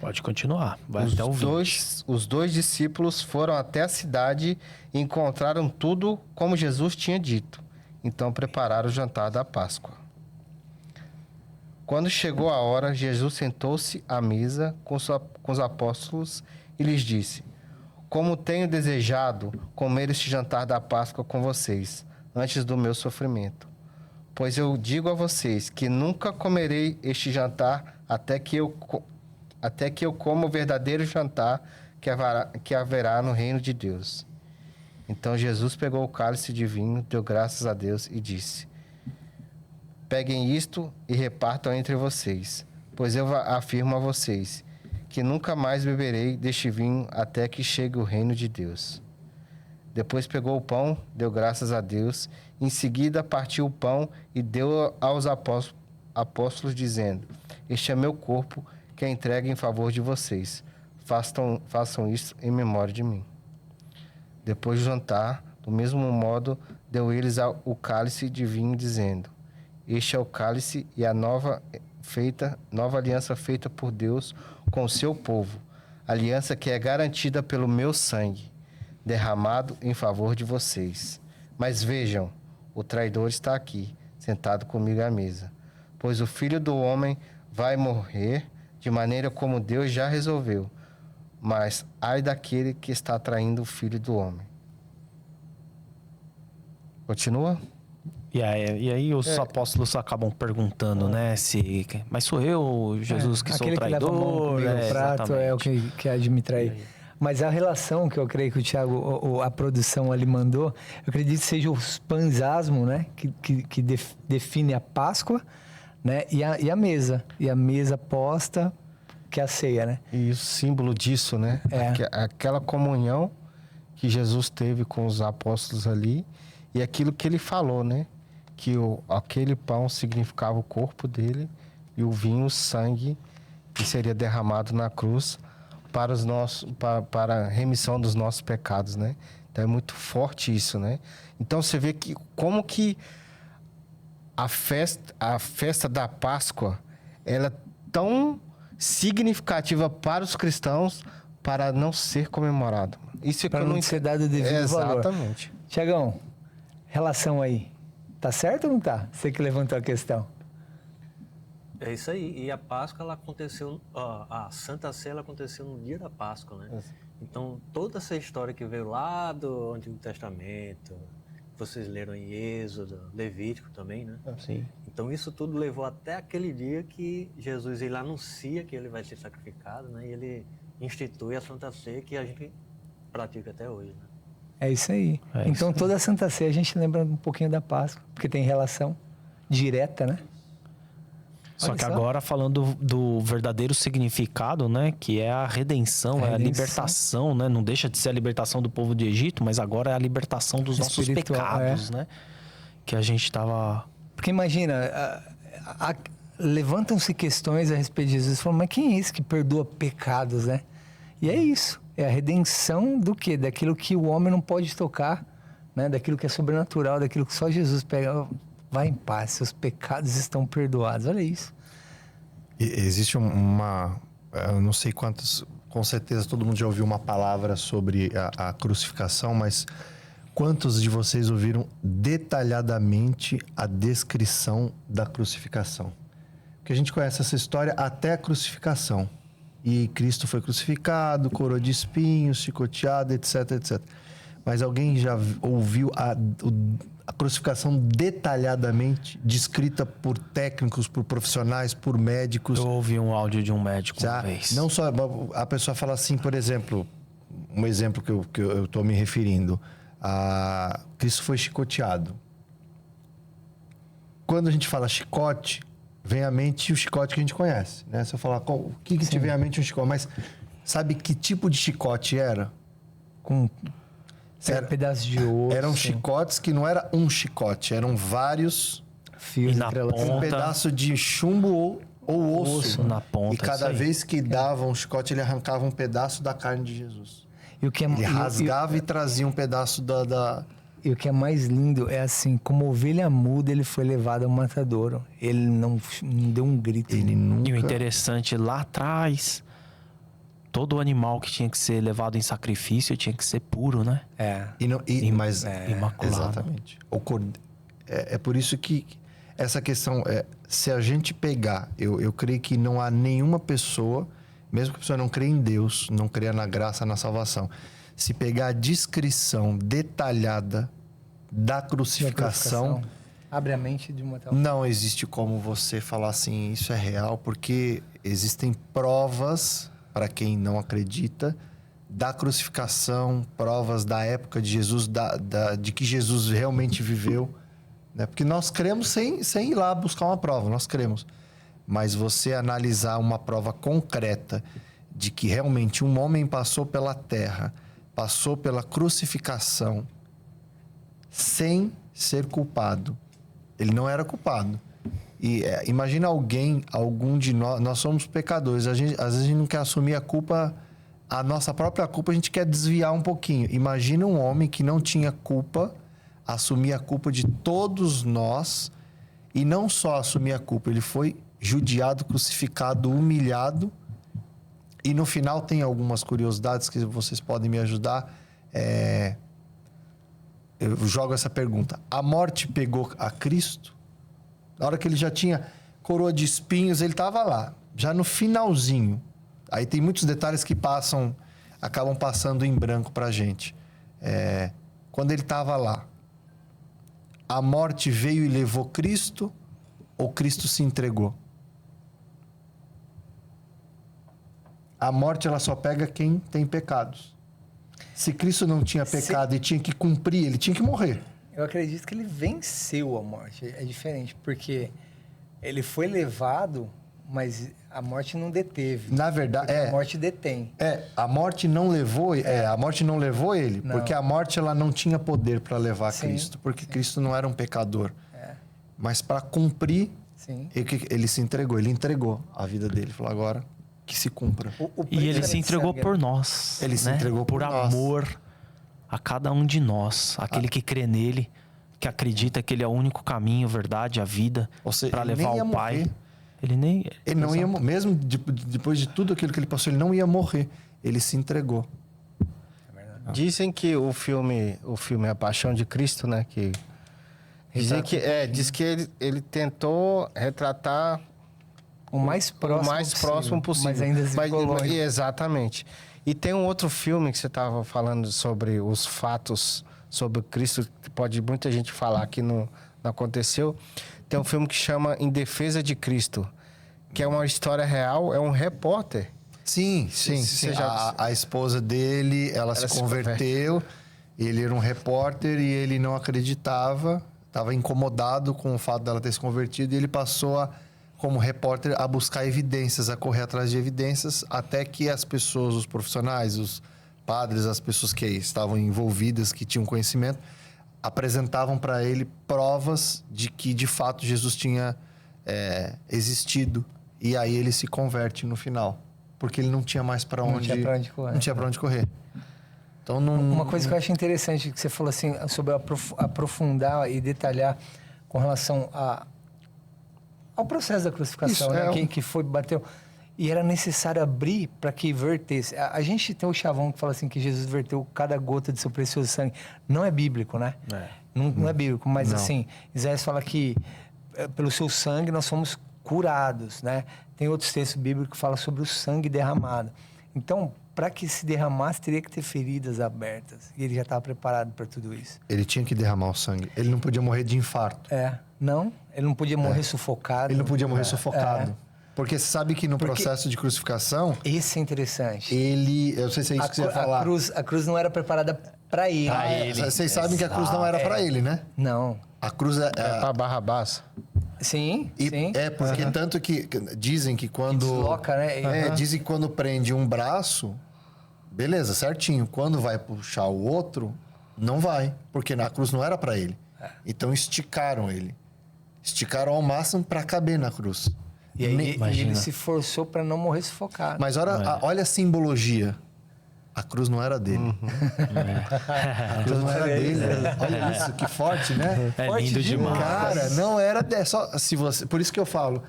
Pode continuar. Vai até o 20. Os dois discípulos foram até a cidade e encontraram tudo como Jesus tinha dito. Então prepararam o jantar da Páscoa. Quando chegou a hora, Jesus sentou-se à mesa com os apóstolos e lhes disse: como tenho desejado comer este jantar da Páscoa com vocês, antes do meu sofrimento. Pois eu digo a vocês que nunca comerei este jantar até que eu coma o verdadeiro jantar que haverá no reino de Deus. Então Jesus pegou o cálice de vinho, deu graças a Deus e disse: peguem isto e repartam entre vocês, pois eu afirmo a vocês que nunca mais beberei deste vinho até que chegue o reino de Deus. Depois pegou o pão, deu graças a Deus, em seguida partiu o pão e deu aos apóstolos dizendo: este é meu corpo, que é entregue em favor de vocês. Façam isso em memória de mim. Depois do jantar, do mesmo modo, deu eles o cálice de vinho, dizendo: este é o cálice e a nova aliança feita por Deus com o seu povo, aliança que é garantida pelo meu sangue, derramado em favor de vocês. Mas vejam, o traidor está aqui, sentado comigo à mesa. Pois o Filho do Homem vai morrer de maneira como Deus já resolveu. Mas ai daquele que está traindo o Filho do Homem. Continua? E aí os apóstolos acabam perguntando, né? Mas sou eu, Jesus, que sou o aquele traidor? que leva a mão comigo no prato é o que há de me trair. Mas a relação que eu creio que o Thiago, a produção ali mandou, eu acredito que seja o pansasmo, né? Que define a Páscoa, né? E a mesa. E a mesa posta, que é a ceia, né? E o símbolo disso, né? É. Aquela comunhão que Jesus teve com os apóstolos ali e aquilo que ele falou, né? Que aquele pão significava o corpo dele e o vinho, o sangue, que seria derramado na cruz para a remissão dos nossos pecados, né? Então é muito forte isso, né? Então você vê que como que a festa da Páscoa, ela é tão significativa para os cristãos, para não ser comemorado. Isso é que Para eu não ser dado o devido valor. Exatamente. Tiagão, relação aí. Tá certo ou não tá? Você que levantou a questão. É isso aí. E a Páscoa, ela aconteceu, a Santa Ceia, ela aconteceu no dia da Páscoa, né? Então, toda essa história que veio lá do Antigo Testamento, vocês leram em Êxodo, Levítico também, né? Sim. Então, isso tudo levou até aquele dia que Jesus, ele anuncia que ele vai ser sacrificado, né? E ele institui a Santa Ceia que a gente pratica até hoje, né? É isso aí. É então, isso. toda a Santa Ceia a gente lembra um pouquinho da Páscoa, porque tem relação direta, né? Só Olha que só. agora falando do verdadeiro significado, né? Que é a redenção, é a redenção. libertação, né? Não deixa de ser a libertação do povo do Egito, mas agora é a libertação dos nossos Espiritual, pecados, né? Que a gente tava... Porque imagina, levantam-se questões a respeito de Jesus, falam, mas quem é esse que perdoa pecados, né? E é isso, é a redenção do quê? Daquilo que o homem não pode tocar, né? Daquilo que é sobrenatural, daquilo que só Jesus pega. Vai em paz, seus pecados estão perdoados. Olha isso. Existe uma... Eu não sei quantas... Com certeza todo mundo já ouviu uma palavra sobre a crucificação, mas quantos de vocês ouviram detalhadamente a descrição da crucificação? Porque a gente conhece essa história até a crucificação. E Cristo foi crucificado, coroa de espinhos, chicoteado, etc, etc. Mas alguém já ouviu a crucificação detalhadamente descrita por técnicos, por profissionais, por médicos? Eu ouvi um áudio de um médico uma vez. Não só a pessoa fala assim, por exemplo, um exemplo que eu estou me referindo, Cristo foi chicoteado. Quando a gente fala chicote, vem à mente o chicote que a gente conhece, né? Se eu falar o que te vem à mente um chicote, mas sabe que tipo de chicote era? Com Era- pedaços de osso. Eram chicotes que não era um chicote, eram vários, fios E na entrelaçados. um ponta- pedaço de chumbo ou osso. na ponta, E cada isso aí. vez que dava um chicote, ele arrancava um pedaço da carne de Jesus. E o que é, Ele rasgava e trazia um pedaço da... E o que é mais lindo é assim, como ovelha muda, ele foi levado ao matadouro. Ele não deu um grito. Ele nunca... E o interessante, lá atrás, todo animal que tinha que ser levado em sacrifício tinha que ser puro, né? É. Mas imaculado. exatamente. É por isso que essa questão se a gente pegar, eu creio que não há nenhuma pessoa, mesmo que a pessoa não creia em Deus, não creia na graça, na salvação, se pegar a descrição detalhada da crucificação, Abre a mente de uma tal. não existe como você falar assim, isso é real, porque existem provas, para quem não acredita, da crucificação, provas da época de Jesus, de que Jesus realmente viveu, né? Porque nós cremos sem ir lá buscar uma prova, nós cremos. Mas você analisar uma prova concreta de que realmente um homem passou pela terra, passou pela crucificação, sem ser culpado. Ele não era culpado. E imagina algum de nós somos pecadores. Às vezes a gente não quer assumir a culpa, a nossa própria culpa, a gente quer desviar um pouquinho. Imagina um homem que não tinha culpa, assumir a culpa de todos nós, e não só assumir a culpa, ele foi judiado, crucificado, humilhado. E no final tem algumas curiosidades que vocês podem me ajudar. Eu jogo essa pergunta. A morte pegou a Cristo? Na hora que ele já tinha coroa de espinhos, ele estava lá, já no finalzinho. Aí tem muitos detalhes que acabam passando em branco pra gente. Quando ele estava lá, a morte veio e levou Cristo ou Cristo se entregou? A morte, ela só pega quem tem pecados. Se Cristo não tinha pecado e tinha que cumprir, ele tinha que morrer. Eu acredito que ele venceu a morte. É diferente, porque ele foi levado, mas a morte não deteve. Na verdade, A morte detém. a morte não levou, a morte não levou ele, Não. porque a morte ela não tinha poder para levar Sim, Cristo, porque Cristo não era um pecador. É. Mas para cumprir, Sim. ele se entregou, ele entregou a vida dele, falou agora que se cumpra. E ele preço se de entregou sangue, por nós. Ele se né? entregou por nós. amor a cada um de nós. Aquele que crê nele, que acredita que ele é o único caminho, verdade, a vida, Ou seja, para ele levar nem ia ao Pai. morrer. Ele nem. Ele não ia, mesmo depois de tudo aquilo que ele passou, ele não ia morrer. ele se entregou. Dizem que o filme A Paixão de Cristo, né? Que dizem que diz que ele tentou retratar O mais próximo possível. Mas ainda ficou longe. Exatamente. E tem um outro filme que você estava falando sobre os fatos sobre Cristo, que pode muita gente falar que não aconteceu. Tem um filme que chama Em Defesa de Cristo, que é uma história real, é um repórter. Sim. A esposa dele, ela se converteu, ele era um repórter e ele não acreditava, estava incomodado com o fato dela ter se convertido e ele passou como repórter, a buscar evidências, a correr atrás de evidências, até que as pessoas, os profissionais, os padres, as pessoas que estavam envolvidas, que tinham conhecimento, apresentavam para ele provas de que, de fato, Jesus tinha existido. E aí ele se converte no final. Porque ele não tinha mais para onde... Não tinha para onde correr. Não tinha para onde correr. Então, Uma coisa que eu acho interessante, que você falou assim, sobre aprofundar e detalhar com relação ao processo da crucificação, Isso, né? Que foi, bateu. E era necessário abrir para que vertesse. A gente tem o chavão que fala assim que Jesus verteu cada gota de seu precioso sangue. Não é bíblico, né? Não é bíblico, mas assim, Isaías fala que pelo seu sangue nós somos curados, né? Tem outros textos bíblicos que falam sobre o sangue derramado. Então, para que se derramasse, teria que ter feridas abertas. E ele já estava preparado para tudo isso. Ele tinha que derramar o sangue. Ele não podia morrer de infarto. Ele não podia morrer sufocado. Ele não podia morrer sufocado. Porque você sabe que no processo de crucificação... Esse é interessante. Eu não sei se é isso que você ia falar. A cruz não era preparada para ele. Vocês sabem que a cruz não era para ele, né? Não. A cruz é para Barrabás. Sim. É, porque tanto que dizem que quando... Desloca, né? Dizem que quando prende um braço, beleza, certinho. Quando vai puxar o outro, não vai. Porque na cruz não era para ele. Então esticaram ele. Esticaram ao máximo para caber na cruz. E aí ele se forçou para não morrer sufocado. Mas olha a simbologia. A cruz não era dele. A cruz não era dele. Olha isso, que forte, né? É forte lindo demais. Cara, não era... por isso que eu falo...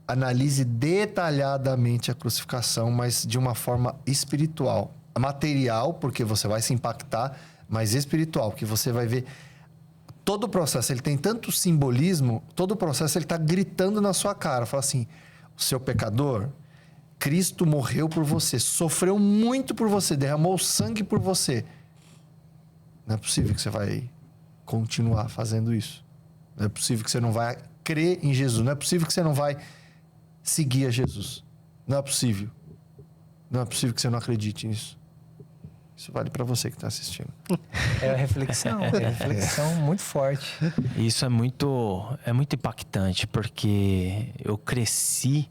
analise detalhadamente a crucificação, mas de uma forma espiritual. Material, porque você vai se impactar, mas espiritual, porque você vai ver... Todo o processo, ele tem tanto simbolismo, todo o processo ele está gritando na sua cara. Fala assim, o seu pecador, Cristo morreu por você, sofreu muito por você, derramou sangue por você. Não é possível que você vai continuar fazendo isso. Não é possível que você não vai crer em Jesus. Não é possível que você não vai seguir a Jesus. Não é possível. Não é possível que você não acredite nisso. Isso vale para você que está assistindo. É uma reflexão muito forte. Isso é muito impactante, porque eu cresci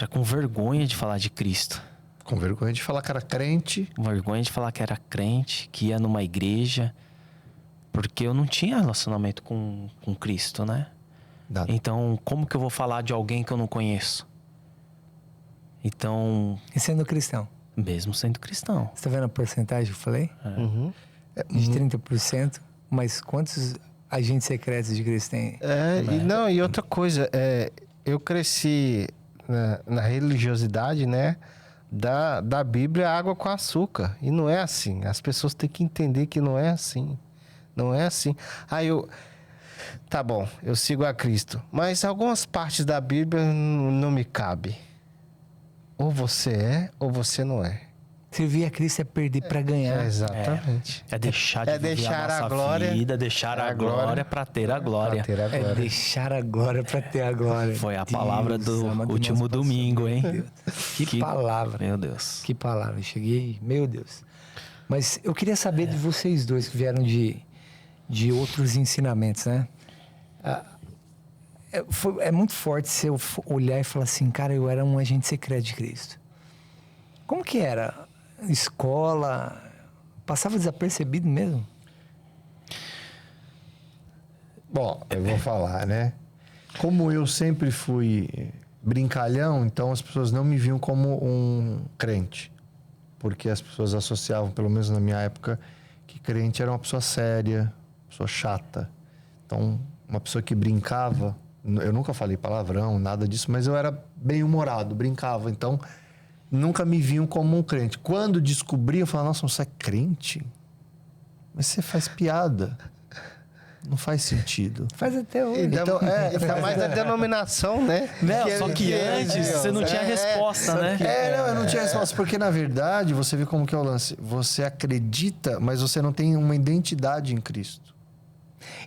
com vergonha de falar de Cristo. Com vergonha de falar que era crente. Com vergonha de falar que era crente, que ia numa igreja, porque eu não tinha relacionamento com Cristo, né? Nada. Então, como que eu vou falar de alguém que eu não conheço? Então... E sendo cristão? Mesmo sendo cristão. Você tá vendo a porcentagem que eu falei? De 30%. Mas quantos agentes secretos de Cristo tem? E outra coisa, eu cresci na religiosidade, né? Da Bíblia, água com açúcar. E não é assim. As pessoas têm que entender que não é assim. Não é assim. Tá bom, eu sigo a Cristo. Mas algumas partes da Bíblia não me cabem. Ou você é, ou você não é. Servir a Cristo é perder para ganhar. Exatamente. É deixar de viver deixar a nossa glória, vida, deixar a glória para ter a glória. É deixar a glória para ter a glória. Foi a palavra do último domingo, hein? Que palavra. Meu Deus. Que palavra. Eu cheguei, meu Deus. Mas eu queria saber de vocês dois que vieram de outros ensinamentos, né? É muito forte você olhar e falar assim, cara, eu era um agente secreto de Cristo. Como que era? Escola? Passava desapercebido mesmo? Bom, eu vou falar, né? Como eu sempre fui brincalhão, então as pessoas não me viam como um crente. Porque as pessoas associavam, pelo menos na minha época, que crente era uma pessoa séria, pessoa chata. Então, uma pessoa que brincava... Eu nunca falei palavrão, nada disso, mas eu era bem humorado, brincava. Então, nunca me viam como um crente. Quando descobriam, falavam, nossa, você é crente? Mas você faz piada. Não faz sentido. Faz até hoje. Então, Fica mais a denominação, né? Só que antes você não tinha resposta, né? Não, eu não tinha resposta. Porque, na verdade, você vê como que é o lance. Você acredita, mas você não tem uma identidade em Cristo.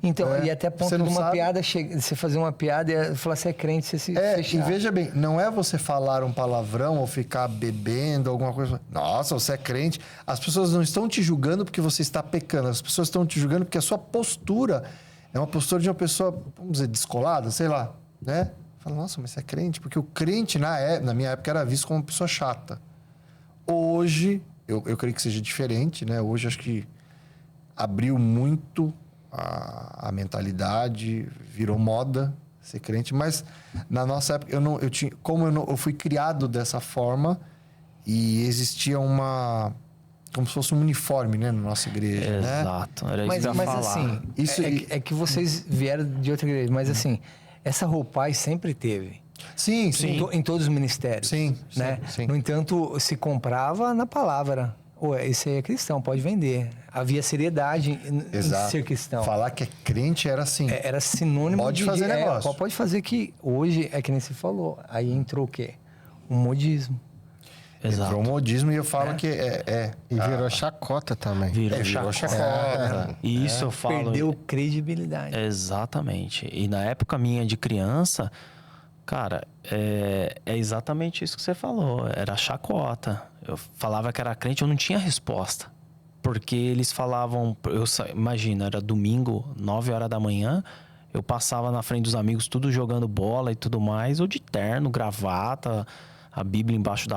Então, e até a ponto Você de não uma sabe? piada, você fazer uma piada e falar, você é crente, você se E fechar. veja bem, não é você falar um palavrão ou ficar bebendo, alguma coisa. Nossa, você é crente. As pessoas não estão te julgando porque você está pecando. As pessoas estão te julgando porque a sua postura é uma postura de uma pessoa, vamos dizer, descolada, sei lá, né? Fala, nossa, mas você é crente? Porque o crente, na minha época, era visto como uma pessoa chata. Hoje, eu creio que seja diferente, né? Hoje, acho que abriu muito a mentalidade, virou moda ser crente, mas na nossa época eu fui criado dessa forma e existia como se fosse um uniforme, né, na nossa igreja, né? Exato, era isso que eu ia Mas falar. assim, Isso é que vocês vieram de outra igreja, mas assim, essa roupagem sempre teve. Sim, Em todos os ministérios. Sim, né? sim. No entanto, se comprava na palavra. Esse aí é cristão, pode vender. Havia seriedade em Exato. ser cristão. Falar que é crente era assim. Era sinônimo Pode fazer negócio. Pode fazer que hoje, é que nem você falou, aí entrou o quê? Um modismo. Exato. Entrou um modismo e eu falo que E virou chacota também. Virou virou chacota. E isso eu falo. Perdeu credibilidade. Exatamente. E na época minha de criança, cara, é exatamente isso que você falou. Era chacota. Eu falava que era crente, eu não tinha resposta. Porque eles falavam... Imagina, era domingo, 9 horas da manhã. Eu passava na frente dos amigos, tudo jogando bola e tudo mais. Ou de terno, gravata, a Bíblia embaixo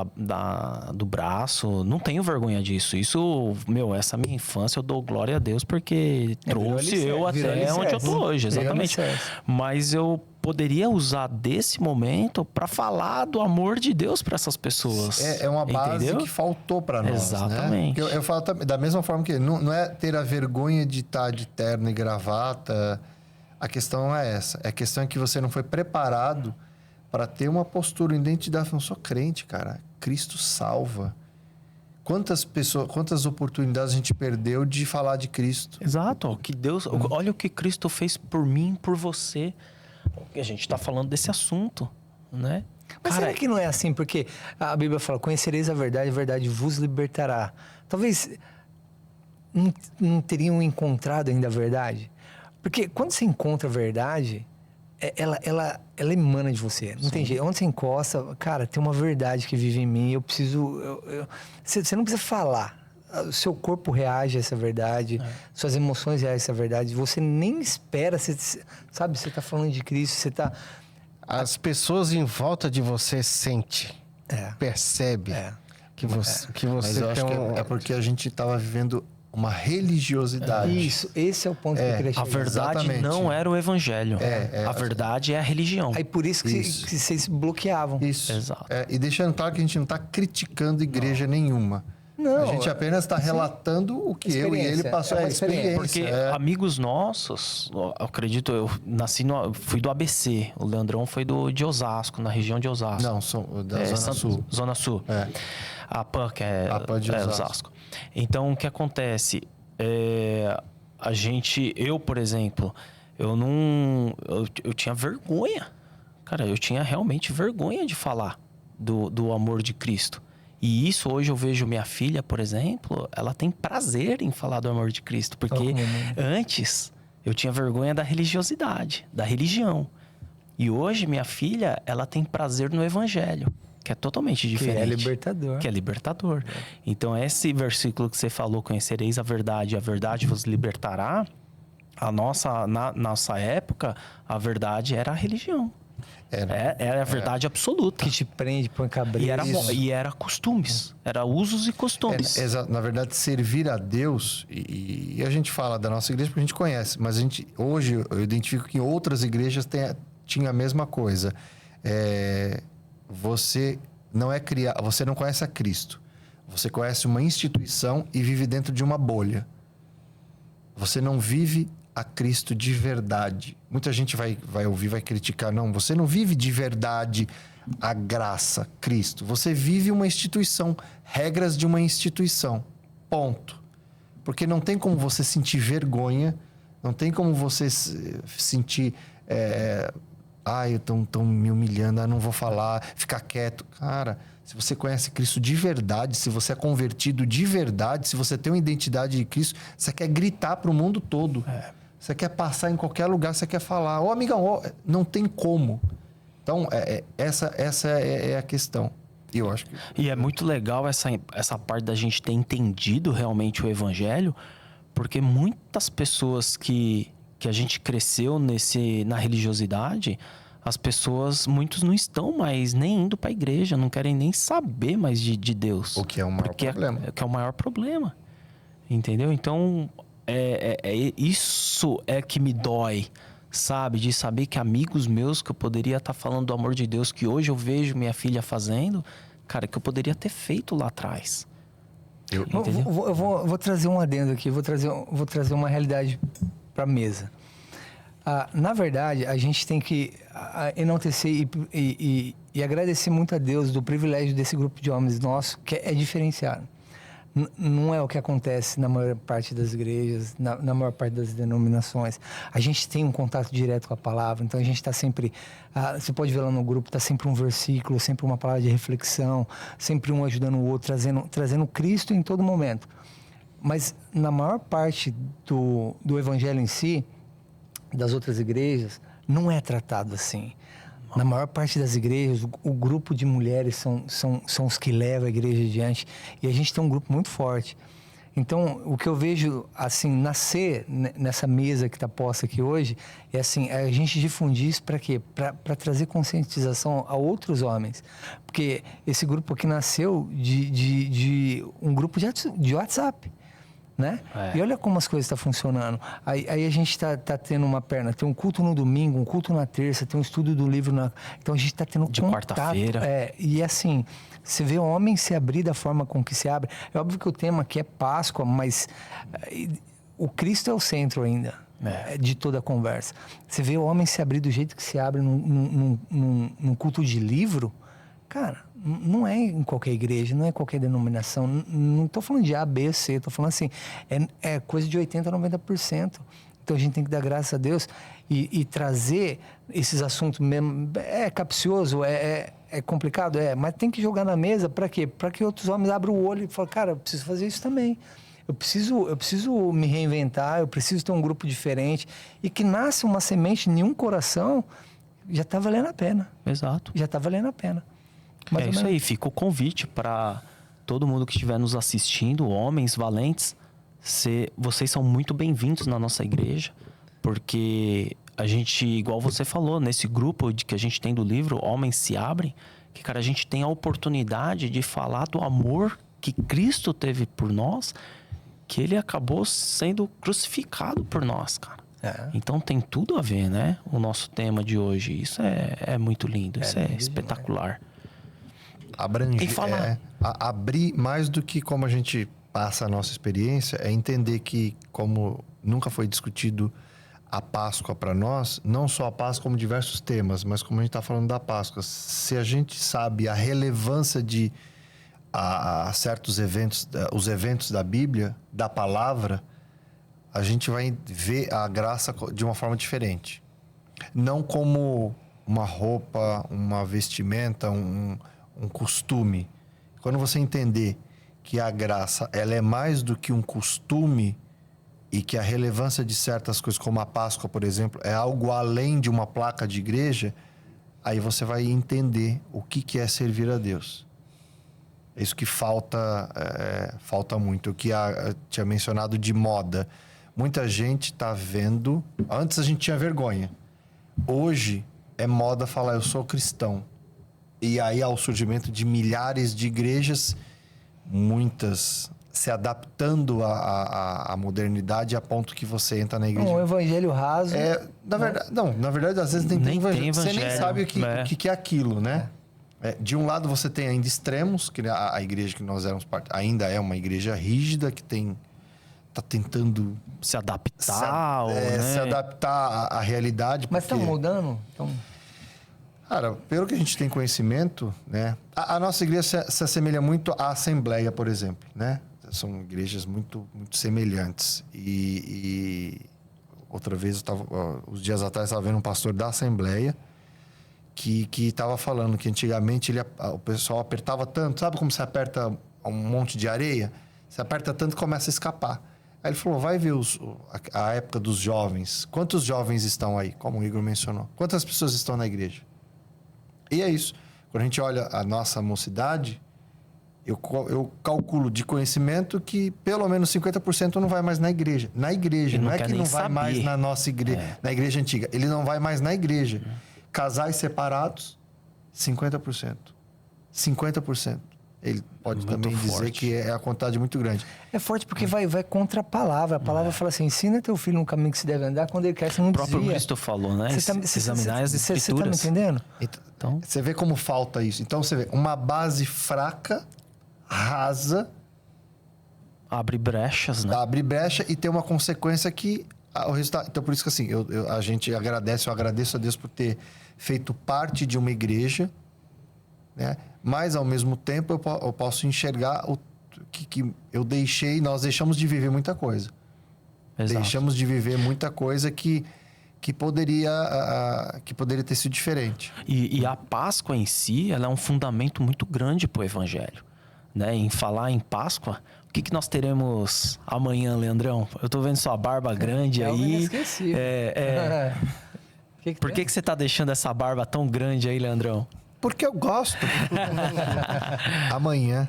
do braço. Não tenho vergonha disso. Isso, essa minha infância, eu dou glória a Deus. Porque trouxe eu até onde eu tô hoje. Exatamente. Mas eu poderia usar desse momento para falar do amor de Deus para essas pessoas. É uma base entendeu? que faltou para nós. Exatamente. Né? Eu falo da mesma forma que não é ter a vergonha de estar de terno e gravata. A questão é essa. A questão é que você não foi preparado para ter uma postura, identidade. Eu não sou crente, cara. Cristo salva. Quantas oportunidades a gente perdeu de falar de Cristo? Exato. Que Deus, olha o que Cristo fez por mim, por você. A gente está falando desse assunto, né? Mas será que não é assim? Porque a Bíblia fala, conhecereis a verdade vos libertará. Talvez não teriam encontrado ainda a verdade. Porque quando você encontra a verdade, ela emana de você. Não tem jeito. Onde você encosta, cara, tem uma verdade que vive em mim. Eu preciso... Você não precisa falar. O seu corpo reage a essa verdade. Suas emoções reagem a essa verdade. Você nem espera. Você está falando de Cristo. Você está... As pessoas em volta de você sentem, percebe que você Mas eu acho que é porque a gente estava vivendo uma religiosidade. Isso, esse é o ponto que eu queria chegar. A verdade Exatamente. não era o evangelho. A verdade é a religião. Aí por isso que vocês bloqueavam. Isso. Exato. E deixando claro que a gente não está criticando igreja nenhuma. Não, a gente apenas está relatando o que eu e ele passou. É uma experiência. Porque amigos nossos, eu acredito, eu fui do ABC, o Leandrão foi de Osasco, na região de Osasco. Não, sou da Zona Sul. Zona Sul. A PAN, que é A PAN de Osasco. Então, o que acontece? Eu, por exemplo, eu tinha vergonha. Cara, eu tinha realmente vergonha de falar do amor de Cristo. E isso hoje eu vejo minha filha, por exemplo, ela tem prazer em falar do amor de Cristo. Porque antes eu tinha vergonha da religiosidade, da religião. E hoje minha filha, ela tem prazer no evangelho, que é totalmente diferente. Que é libertador. Que é libertador. Então esse versículo que você falou, conhecereis a verdade vos libertará. Na nossa época, a verdade era a religião. Era a verdade absoluta. Que te prende, põe cabreiro. E era costumes. Era usos e costumes. Na verdade, servir a Deus, e a gente fala da nossa igreja porque a gente conhece, mas hoje eu identifico que em outras igrejas tinha a mesma coisa. Você não conhece a Cristo. Você conhece uma instituição e vive dentro de uma bolha. Você não vive a Cristo de verdade. Muita gente vai ouvir, vai criticar. Não, você não vive de verdade a graça, Cristo. Você vive uma instituição, regras de uma instituição. Ponto. Porque não tem como você sentir vergonha, não tem como você sentir... estão me humilhando, não vou falar, ficar quieto. Cara, se você conhece Cristo de verdade, se você é convertido de verdade, se você tem uma identidade de Cristo, você quer gritar para o mundo todo. Você quer passar em qualquer lugar, você quer falar. Ô, amigão, não tem como. Então, essa é a questão. Eu acho que... E é muito legal essa parte da gente ter entendido realmente o evangelho, porque muitas pessoas que a gente cresceu na religiosidade, muitos não estão mais nem indo para a igreja, não querem nem saber mais de Deus. O que é o maior problema. Que é o maior problema. Entendeu? Então, isso é que me dói, sabe? De saber que amigos meus que eu poderia estar falando do amor de Deus, que hoje eu vejo minha filha fazendo, cara, que eu poderia ter feito lá atrás. Eu vou trazer um adendo aqui, vou trazer uma realidade para a mesa. Na verdade, a gente tem que enaltecer e agradecer muito a Deus do privilégio desse grupo de homens nosso, que é diferenciado. Não é o que acontece na maior parte das igrejas, na maior parte das denominações. A gente tem um contato direto com a palavra, então a gente está sempre... você pode ver lá no grupo, está sempre um versículo, sempre uma palavra de reflexão, sempre um ajudando o outro, trazendo Cristo em todo momento. Mas na maior parte do evangelho em si, das outras igrejas, não é tratado assim. Na maior parte das igrejas, o grupo de mulheres são os que levam a igreja adiante. E a gente tem um grupo muito forte. Então, o que eu vejo, assim, nascer nessa mesa que está posta aqui hoje, é assim, a gente difundir isso para quê? Para trazer conscientização a outros homens. Porque esse grupo aqui nasceu de um grupo de WhatsApp. Né? E olha como as coisas estão funcionando. Aí a gente tá tendo uma perna, tem um culto no domingo, um culto na terça, tem um estudo do livro então a gente está tendo de contato. Quarta-feira. E assim, você vê o homem se abrir da forma com que se abre. É óbvio que o tema aqui é Páscoa, mas o Cristo é o centro ainda de toda a conversa. Você vê o homem se abrir do jeito que se abre num culto de livro. Cara, não é em qualquer igreja, não é em qualquer denominação. Não estou falando de A, B, C. Estou falando assim, é coisa de 80% a 90%. Então a gente tem que dar graças a Deus e trazer esses assuntos mesmo. É capcioso, é complicado, mas tem que jogar na mesa para quê? Para que outros homens abram o olho e falem, cara, eu preciso fazer isso também. Eu preciso me reinventar, eu preciso ter um grupo diferente. E que nasce uma semente em um coração, já está valendo a pena. Exato. Já está valendo a pena. É isso aí, fica o convite para todo mundo que estiver nos assistindo, homens valentes, vocês são muito bem-vindos na nossa igreja, porque a gente, igual você falou, nesse grupo que a gente tem do livro, Homens Se Abrem, que, cara, a gente tem a oportunidade de falar do amor que Cristo teve por nós, que ele acabou sendo crucificado por nós, cara. Então tem tudo a ver, né? O nosso tema de hoje. Isso é muito lindo, isso é espetacular. Abrir mais do que como a gente passa a nossa experiência, é entender que, como nunca foi discutido a Páscoa para nós, não só a Páscoa como diversos temas, mas como a gente está falando da Páscoa, se a gente sabe a relevância de certos eventos, os eventos da Bíblia, da palavra, a gente vai ver a graça de uma forma diferente. Não como uma roupa, uma vestimenta, um costume. Quando você entender que a graça ela é mais do que um costume e que a relevância de certas coisas, como a Páscoa, por exemplo, é algo além de uma placa de igreja, aí você vai entender o que é servir a Deus. É isso que falta muito. O que tinha mencionado de moda. Muita gente está vendo... Antes a gente tinha vergonha. Hoje é moda falar, eu sou cristão. E aí, ao surgimento de milhares de igrejas, muitas se adaptando à modernidade a ponto que você entra na igreja. Um evangelho raso. Na verdade, às vezes nem evangelho. Você nem sabe o que é aquilo, né? De um lado, você tem ainda extremos, que a igreja que nós éramos parte ainda é uma igreja rígida, que está tentando se adaptar, se adaptar à realidade. Mas estão mudando? Cara, pelo que a gente tem conhecimento, né? A nossa igreja se assemelha muito à Assembleia, por exemplo, né? São igrejas muito semelhantes. E outra vez, uns dias atrás, eu estava vendo um pastor da Assembleia que estava falando que antigamente o pessoal apertava tanto. Sabe como você aperta um monte de areia? Você aperta tanto que começa a escapar. Aí ele falou, vai ver a época dos jovens. Quantos jovens estão aí? Como o Igor mencionou. Quantas pessoas estão na igreja? E é isso. Quando a gente olha a nossa mocidade, eu calculo de conhecimento que pelo menos 50% não vai mais na igreja. Na igreja. Não é que não vai mais na nossa igreja, na igreja antiga. Ele não vai mais na igreja. Casais separados, 50%. 50%. Ele pode Muito também dizer forte. que é a quantidade muito grande. É forte porque vai contra a palavra. A palavra fala assim, ensina teu filho no caminho que se deve andar, quando ele quer, você não O próprio desvia. Cristo falou, né? Examinar as Você tá me escrituras. entendendo? Então, Você vê como falta isso. Então, você vê uma base fraca, rasa, abre brechas, né? abre brecha e tem uma consequência que o resultado... Então, por isso que assim, a gente agradece, eu agradeço a Deus por ter feito parte de uma igreja, né? Mas, ao mesmo tempo, eu posso enxergar que nós deixamos de viver muita coisa. Exato. Deixamos de viver muita coisa que poderia ter sido diferente. E a Páscoa em si, ela é um fundamento muito grande para o Evangelho. Né? Em falar em Páscoa, o que nós teremos amanhã, Leandrão? Eu tô vendo sua barba grande algo aí. inesquecível. Por que você tá deixando essa barba tão grande aí, Leandrão? Porque eu gosto. Amanhã.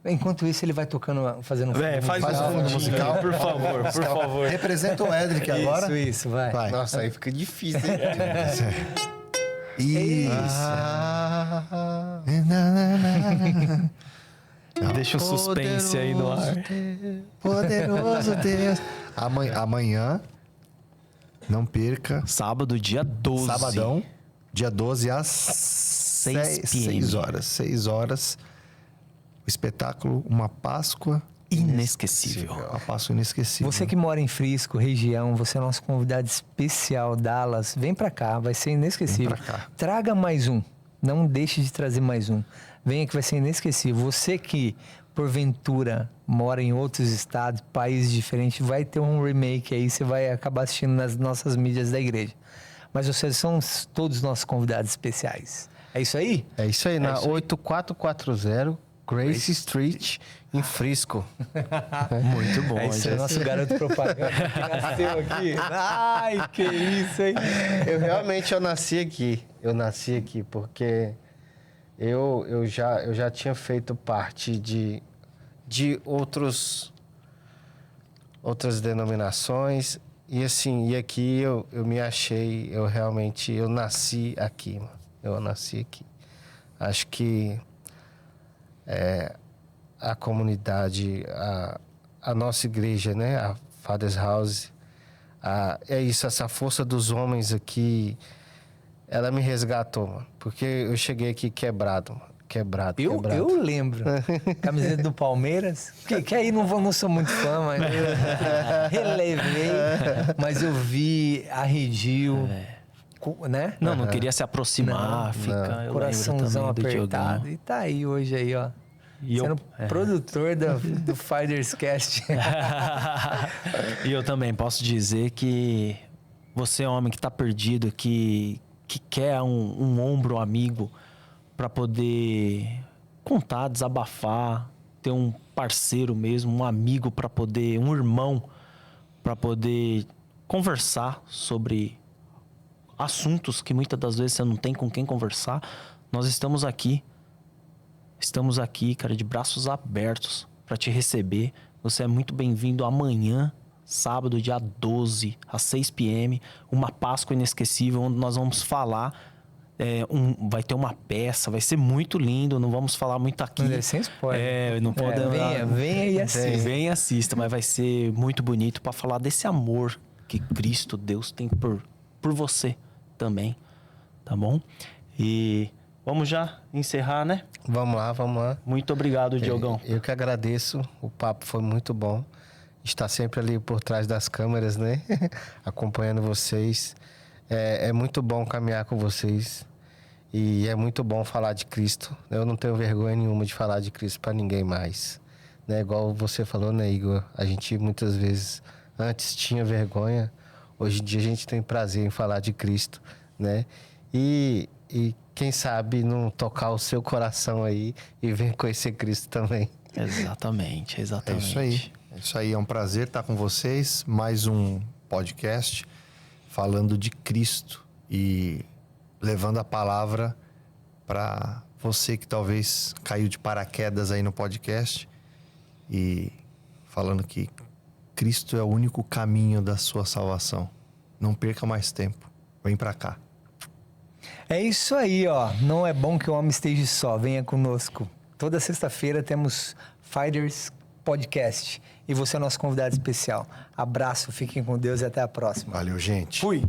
Enquanto isso, ele vai tocando, fazendo um fundo faz o fundo musical, por favor, por favor. Representa o Edric agora. Isso, vai. Vai. Nossa, aí fica difícil, hein? Isso. Deixa o suspense aí no ar. Poderoso Deus. Amanhã, não perca. Sábado, dia 12. Sabadão, dia 12 às 6 p.m. 6 horas. 6 horas. O espetáculo Uma Páscoa Inesquecível. Uma Páscoa inesquecível. Você que mora em Frisco, região, você é nosso convidado especial, Dallas. Vem pra cá, vai ser inesquecível. Vem pra cá. Traga mais um. Não deixe de trazer mais um. Venha que vai ser inesquecível. Você que, porventura, mora em outros estados, países diferentes, vai ter um remake aí, você vai acabar assistindo nas nossas mídias da igreja. Mas vocês são todos nossos convidados especiais. É isso aí? É isso aí, na isso aí. 8440 Grace Street, em Frisco. Muito bom, É isso aí, gente. nosso garoto propaganda que nasceu aqui. Ai, que isso, hein? Eu nasci aqui. Eu nasci aqui porque eu já tinha feito parte de outras denominações. E assim, aqui eu me achei, eu nasci aqui, mano. Eu nasci aqui. Acho que a comunidade, a nossa igreja, né? A Father's House, é isso, essa força dos homens aqui, ela me resgatou, mano. Porque eu cheguei aqui quebrado, mano. Quebrado. Eu lembro. Camiseta do Palmeiras. Que aí não sou muito fã, mas eu relevei. Mas eu vi a Redil, né? Não queria se aproximar, fica. Eu Coraçãozão lembro também do apertado. Diogão. E tá aí hoje aí, ó. E Sendo produtor do Fighters Cast. E eu também posso dizer que você é um homem que tá perdido, que quer um ombro amigo para poder contar, desabafar, ter um parceiro mesmo, um amigo para poder, um irmão para poder conversar sobre assuntos que muitas das vezes você não tem com quem conversar. Nós estamos aqui, cara, de braços abertos para te receber. Você é muito bem-vindo amanhã, sábado, dia 12, às 6 p.m., uma Páscoa inesquecível, onde nós vamos falar. Vai ter uma peça, vai ser muito lindo, não vamos falar muito aqui. Sem spoiler. Não podemos. Venha e assista. Venha e assista, mas vai ser muito bonito para falar desse amor que Cristo, Deus, tem por você também, tá bom? E vamos já encerrar, né? Vamos lá. Muito obrigado, Diogão. Eu que agradeço, o papo foi muito bom. Está sempre ali por trás das câmeras, né? Acompanhando vocês. É muito bom caminhar com vocês. E é muito bom falar de Cristo. Eu não tenho vergonha nenhuma de falar de Cristo para ninguém mais. Né? Igual você falou, né, Igor? A gente muitas vezes antes tinha vergonha. Hoje em dia a gente tem prazer em falar de Cristo, né? E quem sabe não tocar o seu coração aí e vir conhecer Cristo também. Exatamente, É exatamente. isso aí. É isso aí. É um prazer estar com vocês. Mais um podcast falando de Cristo e levando a palavra para você que talvez caiu de paraquedas aí no podcast e falando que Cristo é o único caminho da sua salvação. Não perca mais tempo. Vem para cá. É isso aí, ó. Não é bom que o homem esteja só. Venha conosco. Toda sexta-feira temos Fighters Podcast. E você é o nosso convidado especial. Abraço, fiquem com Deus e até a próxima. Valeu, gente. Fui!